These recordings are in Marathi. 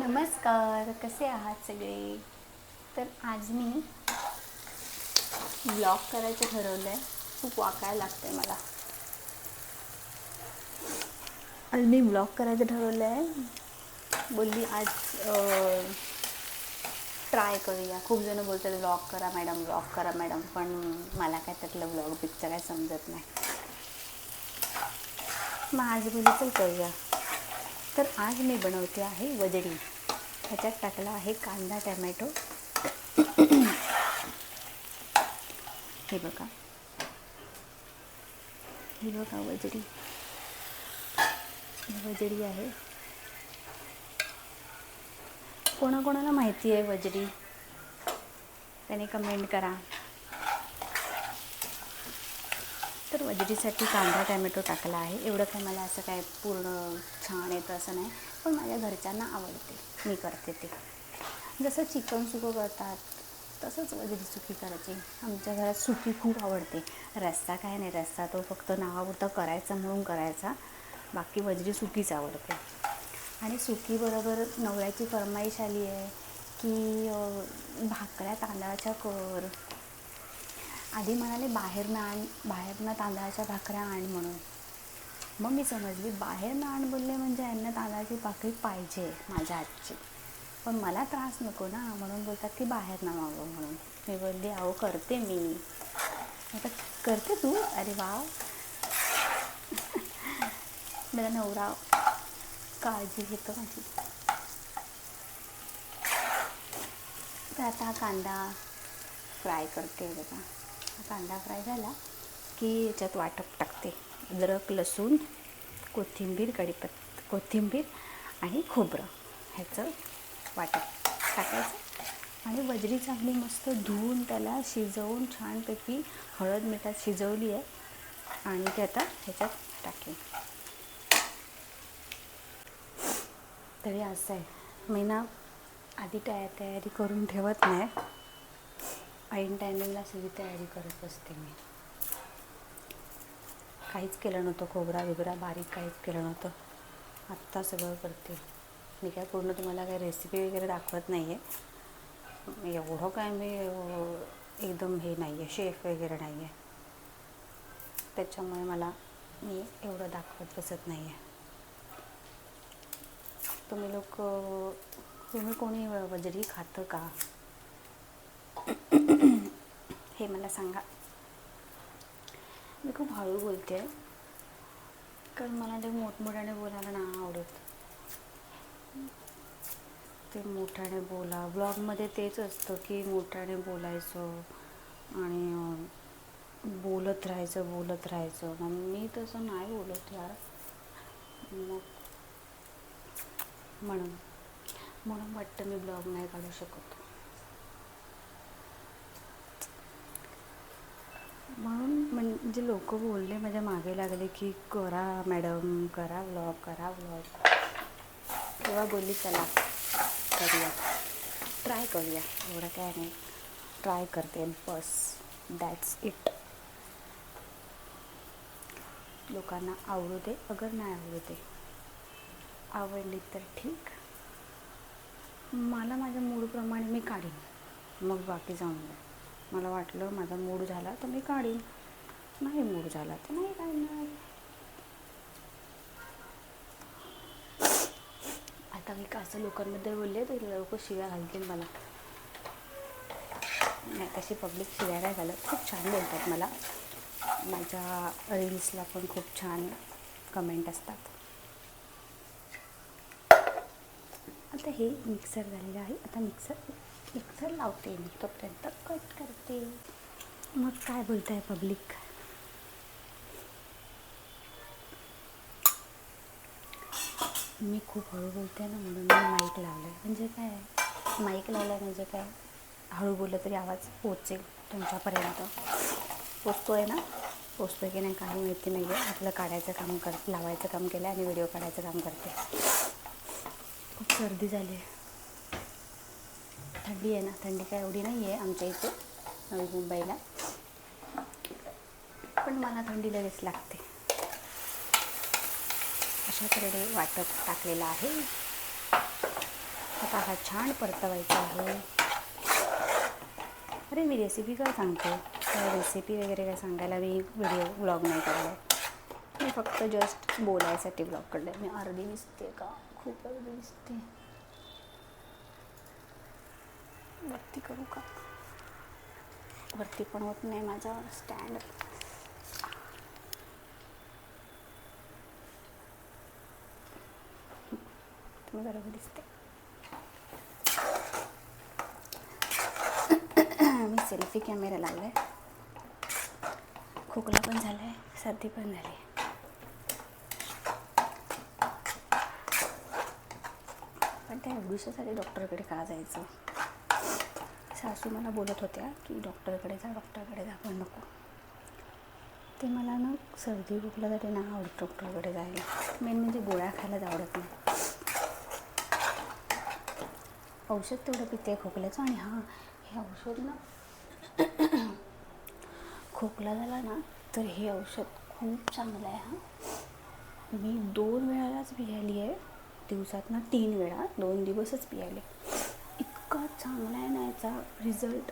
नमस्कार, कसे आहात सगळे? तर आज मी ब्लॉग करायचं ठरवलं आहे. खूप वाकायला लागतं आहे मला. आज मी ब्लॉग करायचं ठरवलं आहे. बोलली आज ट्राय करूया. खूप जण बोलतात ब्लॉग करा मॅडम, ब्लॉग करा मॅडम, पण मला काय त्यातलं ब्लॉग पिक्चर काय समजत नाही. मग आज बोलली चल करूया. तर आज मी बनवते आहे वजडी. ह्याच्यात टाकला आहे कांदा, टॅमॅटो. हे बघा, ही बघा वजडी. वजडी आहे. कोणाकोणाला माहिती आहे वजडी त्याने कमेंट करा. तर वजडीसाठी कांदा टॅमॅटो टाकला आहे. एवढं काय मला असं काय पूर्ण छान येतं असं नाही, पण माझ्या घरच्यांना आवडते, मी करते ते. जसं चिकन सुकं करतात तसंच वजडी सुकी करायची. आमच्या घरात सुकी खूप आवडते. रस्सा काय नाही, रस्सा तो फक्त नावापुरता करायचा म्हणून करायचा, बाकी वजडी सुकीच आवडते. आणि सुकीबरोबर नवऱ्याची फरमाईश आली आहे की भाकऱ्या तांदळाच्या कर. आधी म्हणाले बाहेरनं तांदळाच्या भाकऱ्या आण म्हणून. मग मी समजली बाहेरनं आण बोलले म्हणजे यांना तांदळाची भाकरी पाहिजे माझ्या हातची, पण मला त्रास नको ना, म्हणून बोलतात की बाहेरनं मागव म्हणून. मी बोलली अहो करते मी. आता करते तू? अरे वा, माझा नवरा काळजी घेतो माझी. तर आता कांदा फ्राय करते बघा. कांदा फ्राय झाला की याच्यात वाटप टाकते. अद्रक, लसूण, कोथिंबीर आणि खोबरं ह्याचं वाटप टाकायचं. आणि वजडी चांगली मस्त धुवून त्याला शिजवून छानपैकी हळद मिठात शिजवली आहे आणि ते आता ह्याच्यात टाकेन. तरी असं आहे, महिना आधी तयारी करून ठेवत नाही, ऐन टायमिंगला सगळी तयारी करत असते मी. काहीच केलं नव्हतं, खोबरा बिबरा बारीक काहीच केलं नव्हतं, आत्ता सगळं करते मी. काय पूर्ण तुम्हाला काही रेसिपी वगैरे दाखवत नाही आहे. एवढं काय मी एकदम हे नाही आहे, शेफ वगैरे नाही आहे, त्याच्यामुळे मी एवढं दाखवत बसत नाही आहे. तुम्ही कोणी वजडी खातं का हे मला सांगा. मी खूप हळू बोलते आहे, कारण मला ते मोठमोठ्याने बोलायला नाही आवडत. ते मोठ्याने बोला, ब्लॉगमध्ये तेच असतं की मोठ्याने बोलायचं आणि बोलत राहायचं. मग मी तसं नाही बोलत यार. मग म्हणून वाटतं मी ब्लॉग नाही काढू शकत. म्हणून म्हणजे लोक बोलले, माझ्या मागे लागले की करा मॅडम, करा ब्लॉग. तेव्हा बोलली चला करूया, ट्राय करूया. एवढं काय नाही, ट्राय करते बस, दॅट्स इट. लोकांना आवडू दे, अगर नाही आवडू दे. आवडली तर ठीक, मला माझ्या मूडप्रमाणे मी काढीन, मग बाकी जाऊन दे. मला वाटलं माझा मूड झाला तर मी काढीन, नाही मूड झाला तर नाही काढणार. आता मी असं लोकांबद्दल बोलले तर लोक शिव्या घालतील मला. नाही, तशी पब्लिक शिव्या काय घालत, खूप छान बोलतात मला. माझ्या रील्सला पण खूप छान कमेंट असतात. आता हे मिक्सर झालेलं आहे, आता मिक्सर लावते मी, तोपर्यंत कट करते. मग काय बोलताय पब्लिक? मी खूप हळू बोलते ना, म्हणून मी माईक लावलं आहे. म्हणजे काय माईक लावलं आहे म्हणजे काय, हळू बोललं तरी आवाज पोचेल तुमच्यापर्यंत. पोचतो आहे ना, पोचतो आहे की नाही काही माहिती नाही आहे. आपलं लावायचं काम केलं आणि व्हिडिओ काढायचं काम करते. खूप सर्दी झाली आहे, थंडी आहे ना. थंडी काय एवढी नाही आहे आमच्या इथे नवी मुंबईला, पण मला थंडी लगेच लागते. अशा तऱ्हेने वाटप टाकलेलं आहे. पहा छान परतवायचा आहे. अरे मी रेसिपी काय सांगते, रेसिपी वगैरे काय सांगायला मी व्लॉग नाही काढला. मी फक्त जस्ट बोलायसाठी व्लॉग काढला. मी अर्धी दिसते का? खूप अर्धी दिसते. वरती करू का? वरती पण होत नाही माझा स्टँड. तुम्ही बरोबर दिसते. मी सेल्फी कॅमेरा लावला आहे. खोकला पण झाला आहे, सर्दी पण झाली आहे. पण त्या एवढ्यासाठी डॉक्टरकडे का जायचं? सासू मला बोलत होत्या की डॉक्टरकडे जा पण नको. ते मला ना सर्दी खोकल्यासाठी ना आवडत डॉक्टरकडे जायला. मेन म्हणजे गोळ्या खायलाच आवडत नाही. औषध तेवढं पिते खोकल्याचं. आणि हां, हे औषध ना खोकला झाला ना तर हे औषध खूप चांगलं आहे. हां, मी 2 वेळालाच पियाली आहे. दिवसातनं 3 वेळा, 2 दिवसच पियाले. इतका चांगला आहे ना याचा रिझल्ट,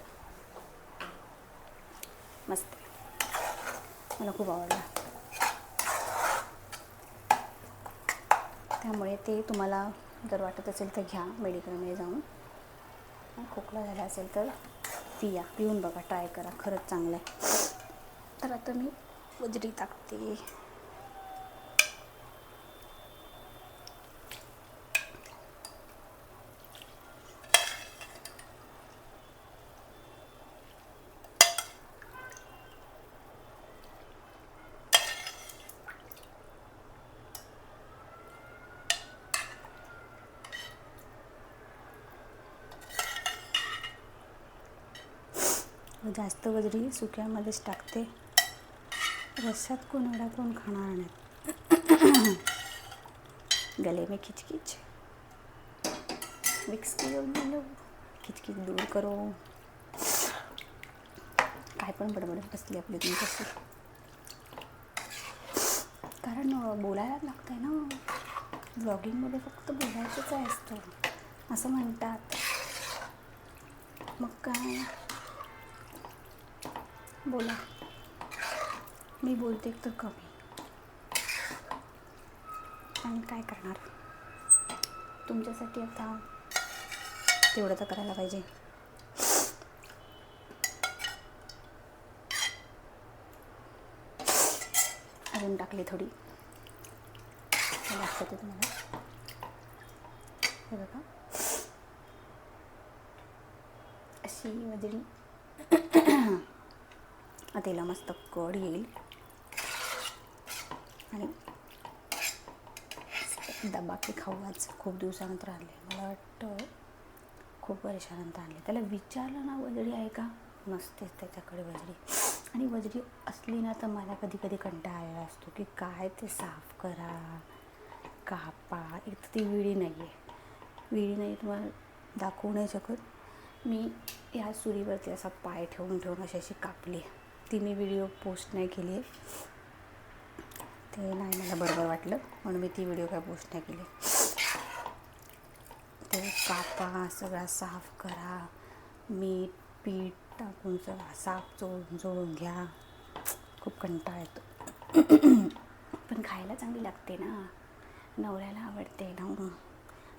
मस्त आहे. मला खूप आवडला. त्यामुळे ते तुम्हाला जर वाटत असेल तर घ्या मेडिकलमध्ये जाऊन. खोकला झाला असेल तर पिऊन बघा, ट्राय करा, खरंच चांगलं आहे. तर आता मी वजरी टाकते. जास्त वजरी सुक्यामध्येच टाकते. रस्स्यात कोण खाणार नाही. गले में खिचखिच विक्स की लो, खिचखिच दूर करो. काय पण बडबडत बसली आपली तुमच्याशी. कारण बोलायला लागतं आहे ना, व्लॉगिंगमध्ये फक्त बोलायचंच असतं असं म्हणतात. मग काय बोला. मी बोलते तर कमी, आणि काय करणार. तुमच्यासाठी आता तेवढं तर करायला पाहिजे. अजून टाकली थोडी, दाखवते तुम्हाला. हे बघा, अशी वजरी तेला मस्त कड येईल. आणि डबा की खाऊ आज खूप दिवसानंतर आणले. मला वाटतं खूप वर्षानंतर आणले. त्याला विचारलं ना वजरी आहे का, नसतेच त्याच्याकडे वजरी. आणि वजरी असली ना तर मला कधी कधी कंटाळा आलेला असतो की काय ते साफ करा, कापा. एक तर ती विळी नाही तुम्हाला दाखवू नाही शकत. मी या सुरीवरती असा पाय ठेवून अशी कापली. ती मी व्हिडिओ पोस्ट नाही केली आहे. ते नाही मला बरोबर वाटलं म्हणून मी ती व्हिडिओ काय पोस्ट नाही केली. ते कापा, सगळा साफ करा, मीठ पीठ टाकून सगळा साफ चोळून घ्या. खूप कंटाळा येतो. पण खायला चांगली लागते ना, नवऱ्याला आवडते ना,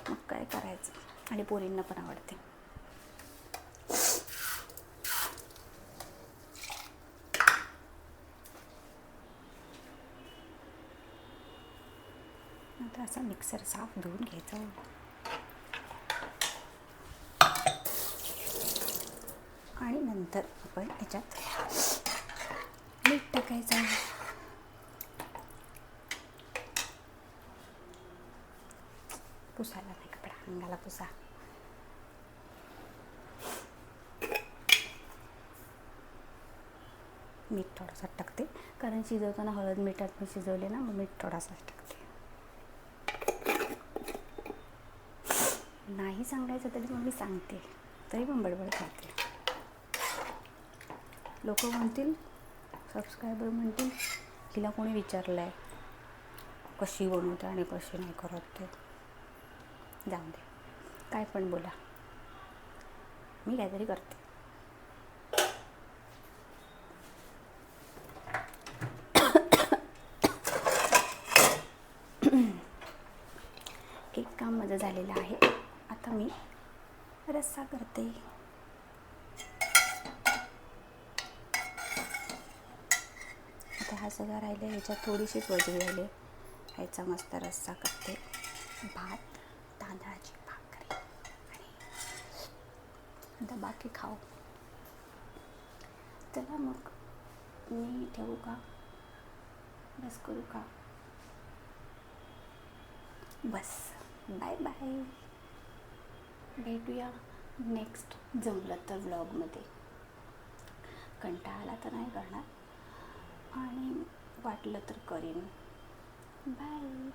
मग काय करायचं. आणि पोरींना पण आवडते. आता असा मिक्सर साफ धुवून घ्यायचा. आणि नंतर आपण याच्यात मीठ टाकायचं. पुसायला नाही, कपडा अंगाला पुसा. मीठ थोडासा टाकते, कारण शिजवताना हळद मिठात मी शिजवले ना, मग मीठ थोडासाच टाकते. नाही सांगायचं तरी मग मी सांगते, तरी पण बडबड करते. लोक म्हणतील, सबस्क्रायबर म्हणतील, हिला कोणी विचारलं आहे कशी बनवते आणि कशी नाही करत. ते जाऊ दे. काय पण बोला, मी काहीतरी करते. एक काम माझं झालेलं आहे, आता मी रस्सा करते. आता हा सगळा राहिला, ह्याच्यात थोडीशीच वजळी राहिली, ह्याचा मस्त रस्सा करते. भात, तांदळाची भाकरी आणि दबा के खाऊ. चला मग मी ठेवू का, बस करू का, बस बाय बाय. भेटूया नेक्स्ट जमलं तर व्लॉगमध्ये. कंटाळा तर नाही करणार आणि वाटलं तर करीन. बाय.